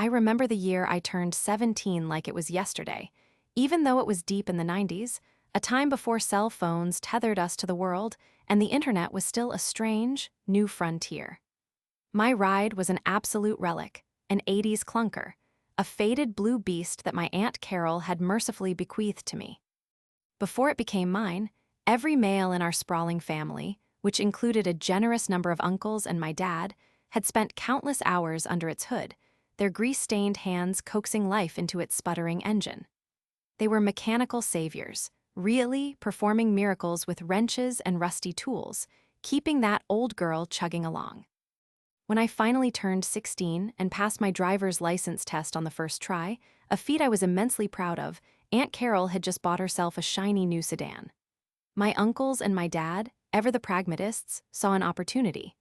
I remember the year I turned 17 like it was yesterday, even though it was deep in the 90s, a time before cell phones tethered us to the world, and the internet was still a strange, new frontier. My ride was an absolute relic, an 80s clunker, a faded blue beast that my Aunt Carol had mercifully bequeathed to me. Before it became mine, every male in our sprawling family, which included a generous number of uncles and my dad, had spent countless hours under its hood, their grease-stained hands coaxing life into its sputtering engine. They were mechanical saviors, really performing miracles with wrenches and rusty tools, keeping that old girl chugging along. When I finally turned 16 and passed my driver's license test on the first try, a feat I was immensely proud of, Aunt Carol had just bought herself a shiny new sedan. My uncles and my dad, ever the pragmatists, saw an opportunity.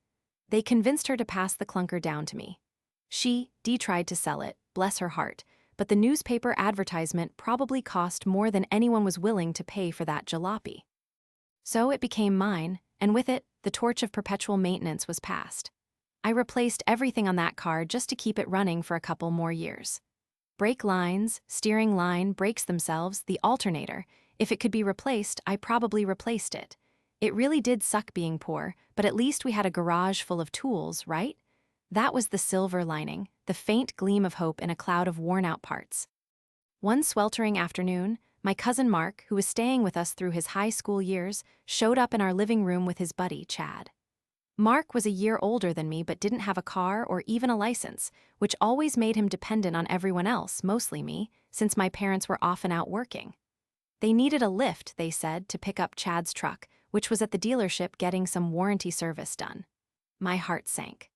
They convinced her to pass the clunker down to me. Dee tried to sell it, bless her heart, but the newspaper advertisement probably cost more than anyone was willing to pay for that jalopy. So it became mine, and with it, the torch of perpetual maintenance was passed. I replaced everything on that car just to keep it running for a couple more years. Brake lines, steering line, brakes themselves, the alternator. If it could be replaced, I probably replaced it. It really did suck being poor, but at least we had a garage full of tools, right? That was the silver lining, the faint gleam of hope in a cloud of worn-out parts. One sweltering afternoon, my cousin Mark, who was staying with us through his high school years, showed up in our living room with his buddy, Chad. Mark was a year older than me but didn't have a car or even a license, which always made him dependent on everyone else, mostly me, since my parents were often out working. They needed a lift, they said, to pick up Chad's truck, which was at the dealership getting some warranty service done. My heart sank.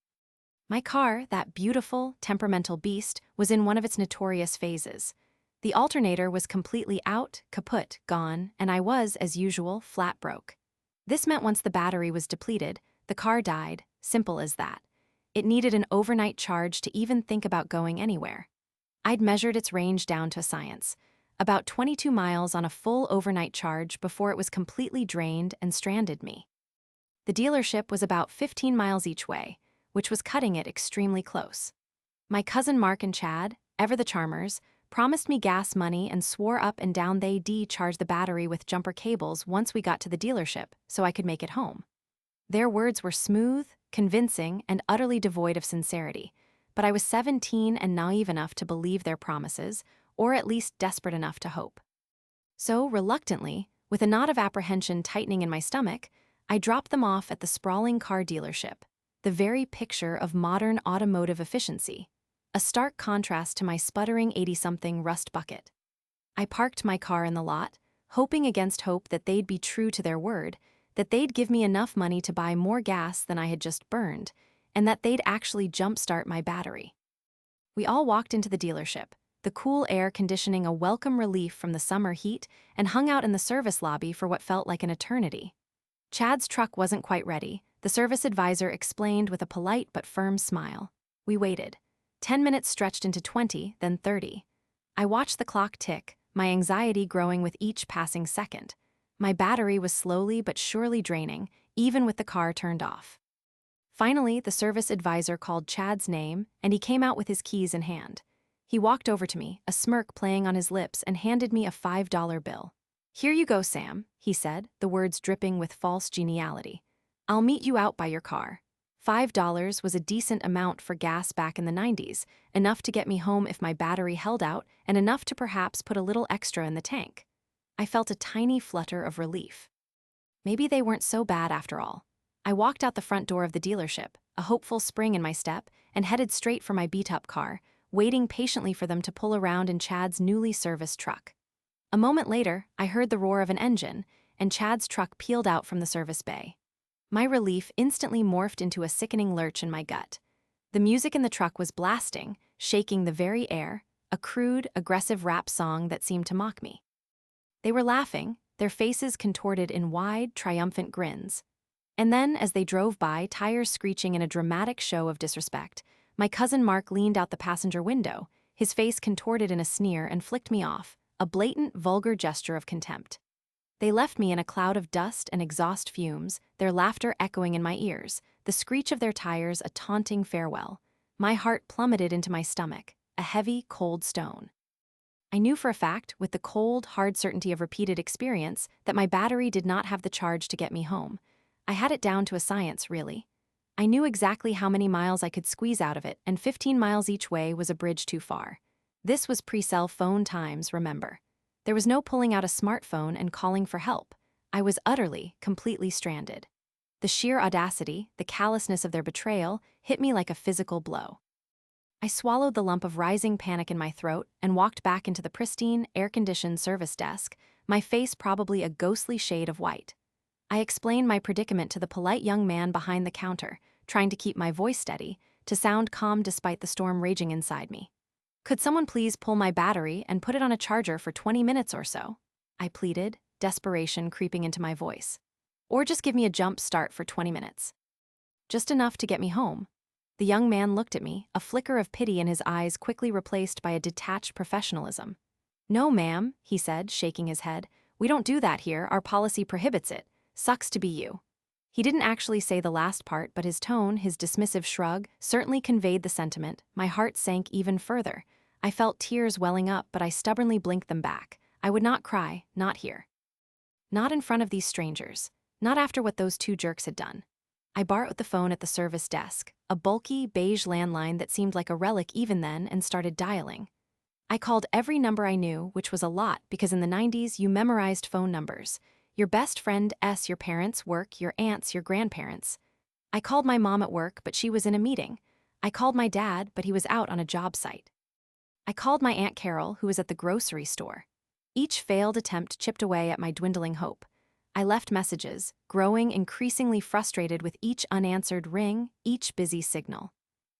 My car, that beautiful, temperamental beast, was in one of its notorious phases. The alternator was completely out, kaput, gone, and I was, as usual, flat broke. This meant once the battery was depleted, the car died, simple as that. It needed an overnight charge to even think about going anywhere. I'd measured its range down to science, about 22 miles on a full overnight charge before it was completely drained and stranded me. The dealership was about 15 miles each way, which was cutting it extremely close. My cousin Mark and Chad, ever the charmers, promised me gas money and swore up and down they'd charge the battery with jumper cables once we got to the dealership so I could make it home. Their words were smooth, convincing, and utterly devoid of sincerity, but I was 17 and naive enough to believe their promises, or at least desperate enough to hope. So, reluctantly, with a knot of apprehension tightening in my stomach, I dropped them off at the sprawling car dealership, the very picture of modern automotive efficiency, a stark contrast to my sputtering 80-something rust bucket. I parked my car in the lot, hoping against hope that they'd be true to their word, that they'd give me enough money to buy more gas than I had just burned, and that they'd actually jumpstart my battery. We all walked into the dealership, the cool air conditioning a welcome relief from the summer heat, and hung out in the service lobby for what felt like an eternity. Chad's truck wasn't quite ready, the service advisor explained with a polite but firm smile. We waited. 10 minutes stretched into 20, then 30. I watched the clock tick, my anxiety growing with each passing second. My battery was slowly but surely draining, even with the car turned off. Finally, the service advisor called Chad's name, and he came out with his keys in hand. He walked over to me, a smirk playing on his lips, and handed me a $5 bill. "Here you go, Sam," he said, the words dripping with false geniality. "I'll meet you out by your car." $5 was a decent amount for gas back in the 90s, enough to get me home if my battery held out, and enough to perhaps put a little extra in the tank. I felt a tiny flutter of relief. Maybe they weren't so bad after all. I walked out the front door of the dealership, a hopeful spring in my step, and headed straight for my beat-up car, waiting patiently for them to pull around in Chad's newly serviced truck. A moment later, I heard the roar of an engine, and Chad's truck peeled out from the service bay. My relief instantly morphed into a sickening lurch in my gut. The music in the truck was blasting, shaking the very air, a crude, aggressive rap song that seemed to mock me. They were laughing, their faces contorted in wide, triumphant grins. And then, as they drove by, tires screeching in a dramatic show of disrespect, my cousin Mark leaned out the passenger window, his face contorted in a sneer, and flicked me off, a blatant, vulgar gesture of contempt. They left me in a cloud of dust and exhaust fumes, their laughter echoing in my ears, the screech of their tires a taunting farewell. My heart plummeted into my stomach, a heavy, cold stone. I knew for a fact, with the cold, hard certainty of repeated experience, that my battery did not have the charge to get me home. I had it down to a science, really. I knew exactly how many miles I could squeeze out of it, and 15 miles each way was a bridge too far. This was pre-cell phone times, remember. There was no pulling out a smartphone and calling for help. I was utterly, completely stranded. The sheer audacity, the callousness of their betrayal, hit me like a physical blow. I swallowed the lump of rising panic in my throat and walked back into the pristine, air-conditioned service desk, my face probably a ghostly shade of white. I explained my predicament to the polite young man behind the counter, trying to keep my voice steady, to sound calm despite the storm raging inside me. "Could someone please pull my battery and put it on a charger for 20 minutes or so?" I pleaded, desperation creeping into my voice. "Or just give me a jump start for 20 minutes. Just enough to get me home." The young man looked at me, a flicker of pity in his eyes quickly replaced by a detached professionalism. "No, ma'am," he said, shaking his head. "We don't do that here, our policy prohibits it. Sucks to be you." He didn't actually say the last part, but his tone, his dismissive shrug, certainly conveyed the sentiment. My heart sank even further. I felt tears welling up, but I stubbornly blinked them back. I would not cry, not here. Not in front of these strangers. Not after what those two jerks had done. I borrowed the phone at the service desk, a bulky, beige landline that seemed like a relic even then, and started dialing. I called every number I knew, which was a lot because in the 90s you memorized phone numbers. Your best friend, your parents, work, your aunts, your grandparents. I called my mom at work, but she was in a meeting. I called my dad, but he was out on a job site. I called my Aunt Carol, who was at the grocery store. Each failed attempt chipped away at my dwindling hope. I left messages, growing increasingly frustrated with each unanswered ring, each busy signal.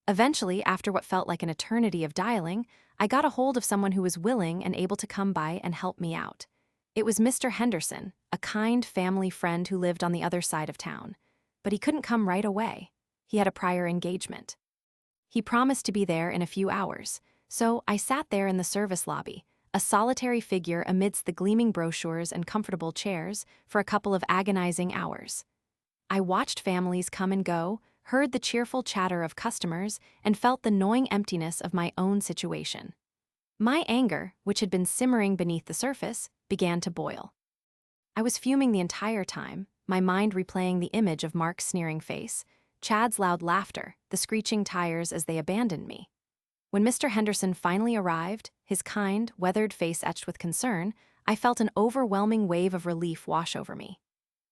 Eventually, after what felt like an eternity of dialing, I got a hold of someone who was willing and able to come by and help me out. It was Mr. Henderson, a kind family friend who lived on the other side of town. But he couldn't come right away. He had a prior engagement. He promised to be there in a few hours, so I sat there in the service lobby, a solitary figure amidst the gleaming brochures and comfortable chairs, for a couple of agonizing hours. I watched families come and go, heard the cheerful chatter of customers, and felt the gnawing emptiness of my own situation. My anger, which had been simmering beneath the surface, began to boil. I was fuming the entire time, my mind replaying the image of Mark's sneering face, Chad's loud laughter, the screeching tires as they abandoned me. When Mr. Henderson finally arrived, his kind, weathered face etched with concern, I felt an overwhelming wave of relief wash over me.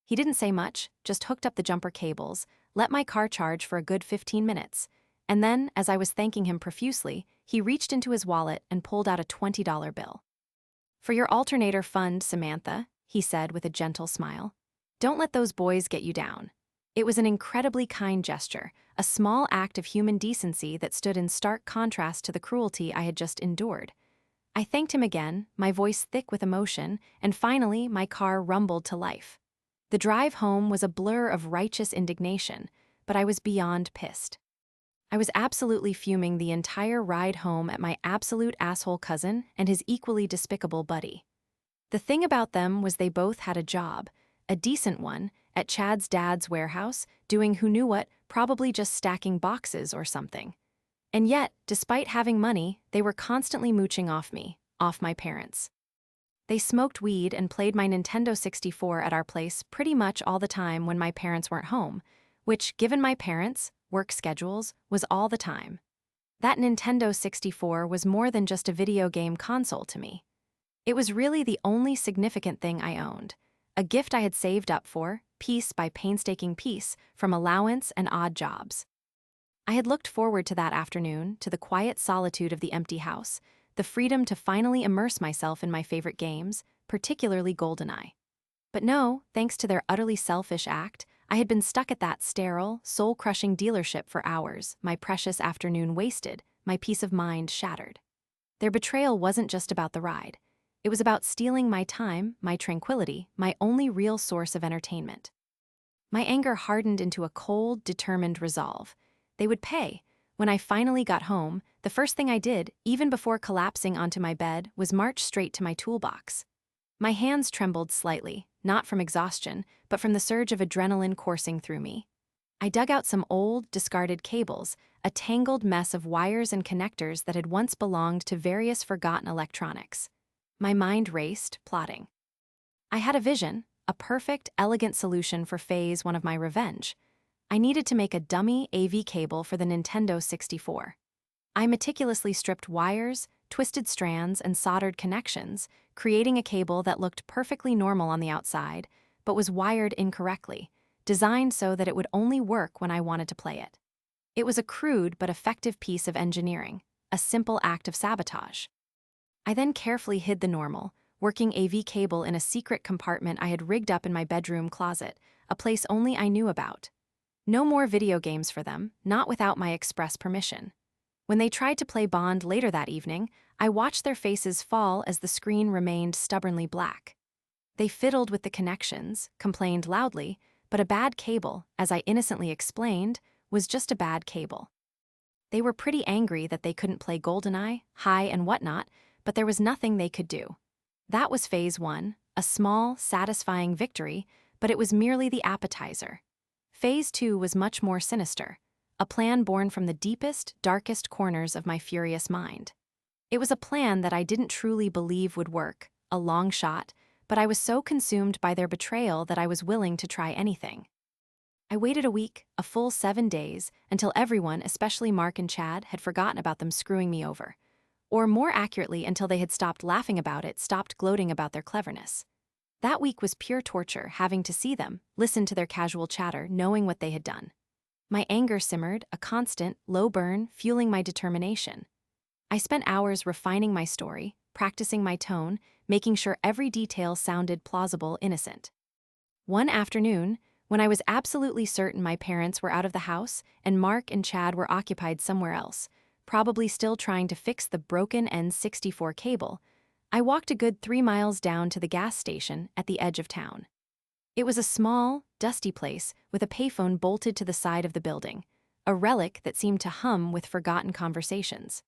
He didn't say much, just hooked up the jumper cables, let my car charge for a good 15 minutes, and then, as I was thanking him profusely, he reached into his wallet and pulled out a $20 bill. "For your alternator fund, Samantha," he said with a gentle smile. "Don't let those boys get you down." It was an incredibly kind gesture, a small act of human decency that stood in stark contrast to the cruelty I had just endured. I thanked him again, my voice thick with emotion, and finally my car rumbled to life. The drive home was a blur of righteous indignation, but I was beyond pissed. I was absolutely fuming the entire ride home at my absolute asshole cousin and his equally despicable buddy. The thing about them was they both had a job, a decent one, at Chad's dad's warehouse, doing who knew what, probably just stacking boxes or something. And yet, despite having money, they were constantly mooching off me, off my parents. They smoked weed and played my Nintendo 64 at our place pretty much all the time when my parents weren't home, which, given my parents' work schedules, was all the time. That Nintendo 64 was more than just a video game console to me. It was really the only significant thing I owned, a gift I had saved up for, piece by painstaking piece, from allowance and odd jobs. I had looked forward to that afternoon, to the quiet solitude of the empty house, the freedom to finally immerse myself in my favorite games, particularly GoldenEye. But no, thanks to their utterly selfish act, I had been stuck at that sterile, soul-crushing dealership for hours, my precious afternoon wasted, my peace of mind shattered. Their betrayal wasn't just about the ride. It was about stealing my time, my tranquility, my only real source of entertainment. My anger hardened into a cold, determined resolve. They would pay. When I finally got home, the first thing I did, even before collapsing onto my bed, was march straight to my toolbox. My hands trembled slightly, not from exhaustion, but from the surge of adrenaline coursing through me. I dug out some old, discarded cables, a tangled mess of wires and connectors that had once belonged to various forgotten electronics. My mind raced, plotting. I had a vision, a perfect, elegant solution for phase one of my revenge. I needed to make a dummy AV cable for the Nintendo 64. I meticulously stripped wires, twisted strands, and soldered connections, creating a cable that looked perfectly normal on the outside, but was wired incorrectly, designed so that it would only work when I wanted to play it. It was a crude but effective piece of engineering, a simple act of sabotage. I then carefully hid the normal, working AV cable in a secret compartment I had rigged up in my bedroom closet, a place only I knew about. No more video games for them, not without my express permission. When they tried to play Bond later that evening, I watched their faces fall as the screen remained stubbornly black. They fiddled with the connections, complained loudly, but a bad cable, as I innocently explained, was just a bad cable. They were pretty angry that they couldn't play GoldenEye, High and whatnot, but there was nothing they could do. That was phase one, a small, satisfying victory, but it was merely the appetizer. Phase two was much more sinister, a plan born from the deepest, darkest corners of my furious mind. It was a plan that I didn't truly believe would work, a long shot, but I was so consumed by their betrayal that I was willing to try anything. I waited a week, a full 7 days, until everyone, especially Mark and Chad, had forgotten about them screwing me over. Or more accurately, until they had stopped laughing about it, stopped gloating about their cleverness. That week was pure torture, having to see them, listen to their casual chatter, knowing what they had done. My anger simmered, a constant, low burn, fueling my determination. I spent hours refining my story, practicing my tone, making sure every detail sounded plausible, innocent. One afternoon, when I was absolutely certain my parents were out of the house and Mark and Chad were occupied somewhere else, probably still trying to fix the broken N64 cable, I walked a good 3 miles down to the gas station at the edge of town. It was a small, dusty place with a payphone bolted to the side of the building, a relic that seemed to hum with forgotten conversations.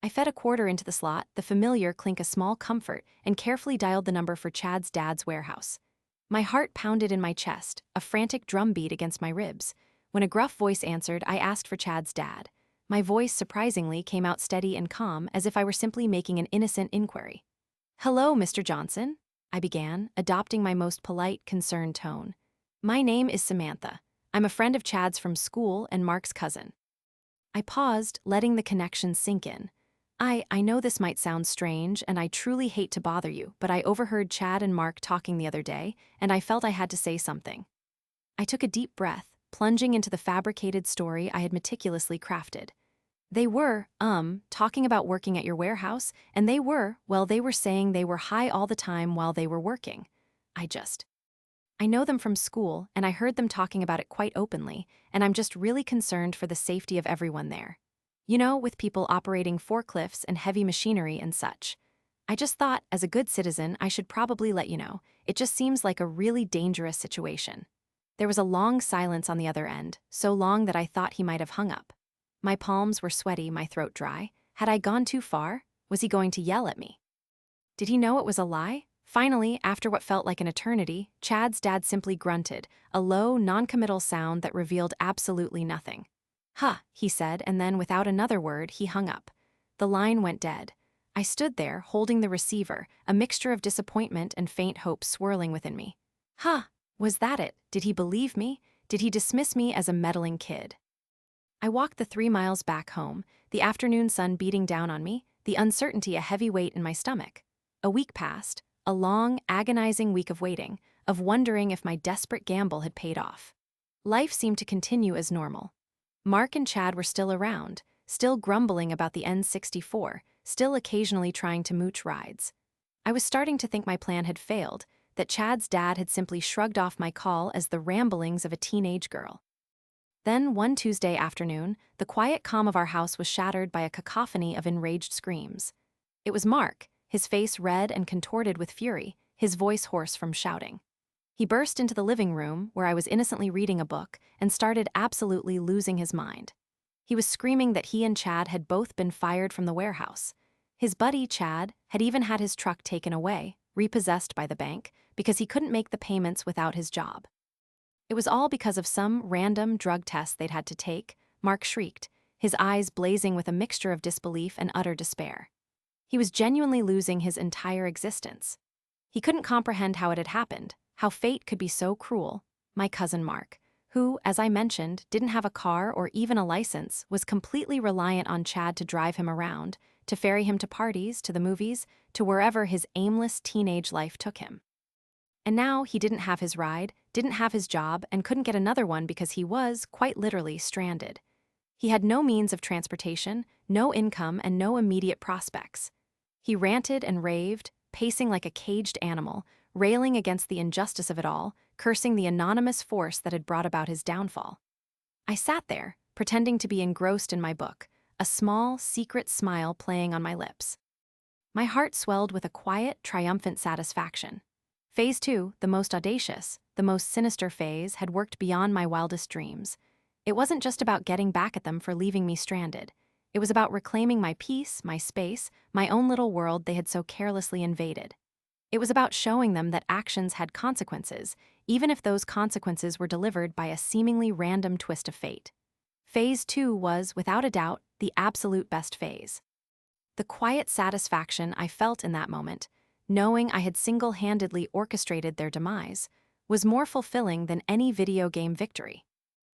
I fed a quarter into the slot, the familiar clink a small comfort, and carefully dialed the number for Chad's dad's warehouse. My heart pounded in my chest, a frantic drumbeat against my ribs. When a gruff voice answered, I asked for Chad's dad. My voice, surprisingly, came out steady and calm, as if I were simply making an innocent inquiry. "Hello, Mr. Johnson," I began, adopting my most polite, concerned tone. "My name is Samantha. I'm a friend of Chad's from school and Mark's cousin." I paused, letting the connection sink in. I know this might sound strange, and I truly hate to bother you, but I overheard Chad and Mark talking the other day, and I felt I had to say something. I took a deep breath, plunging into the fabricated story I had meticulously crafted. They were, talking about working at your warehouse, and they were saying they were high all the time while they were working. I know them from school, and I heard them talking about it quite openly, and I'm just really concerned for the safety of everyone there. You know, with people operating forklifts and heavy machinery and such. I just thought, as a good citizen, I should probably let you know. It just seems like a really dangerous situation. There was a long silence on the other end, so long that I thought he might have hung up. My palms were sweaty, my throat dry. Had I gone too far? Was he going to yell at me? Did he know it was a lie? Finally, after what felt like an eternity, Chad's dad simply grunted, a low, non-committal sound that revealed absolutely nothing. "Huh," he said, and then without another word, he hung up. The line went dead. I stood there, holding the receiver, a mixture of disappointment and faint hope swirling within me. Huh, was that it? Did he believe me? Did he dismiss me as a meddling kid? I walked the 3 miles back home, the afternoon sun beating down on me, the uncertainty a heavy weight in my stomach. A week passed, a long, agonizing week of waiting, of wondering if my desperate gamble had paid off. Life seemed to continue as normal. Mark and Chad were still around, still grumbling about the N64, still occasionally trying to mooch rides. I was starting to think my plan had failed, that Chad's dad had simply shrugged off my call as the ramblings of a teenage girl. Then, one Tuesday afternoon, the quiet calm of our house was shattered by a cacophony of enraged screams. It was Mark, his face red and contorted with fury, his voice hoarse from shouting. He burst into the living room, where I was innocently reading a book, and started absolutely losing his mind. He was screaming that he and Chad had both been fired from the warehouse. His buddy, Chad, had even had his truck taken away, repossessed by the bank, because he couldn't make the payments without his job. It was all because of some random drug test they'd had to take, Mark shrieked, his eyes blazing with a mixture of disbelief and utter despair. He was genuinely losing his entire existence. He couldn't comprehend how it had happened, how fate could be so cruel. My cousin Mark, who, as I mentioned, didn't have a car or even a license, was completely reliant on Chad to drive him around, to ferry him to parties, to the movies, to wherever his aimless teenage life took him. And now he didn't have his ride, didn't have his job, and couldn't get another one because he was, quite literally, stranded. He had no means of transportation, no income, and no immediate prospects. He ranted and raved, pacing like a caged animal, railing against the injustice of it all, cursing the anonymous force that had brought about his downfall. I sat there, pretending to be engrossed in my book, a small, secret smile playing on my lips. My heart swelled with a quiet, triumphant satisfaction. Phase 2, the most audacious, the most sinister phase, had worked beyond my wildest dreams. It wasn't just about getting back at them for leaving me stranded. It was about reclaiming my peace, my space, my own little world they had so carelessly invaded. It was about showing them that actions had consequences, even if those consequences were delivered by a seemingly random twist of fate. Phase 2 was, without a doubt, the absolute best phase. The quiet satisfaction I felt in that moment, knowing I had single-handedly orchestrated their demise, was more fulfilling than any video game victory.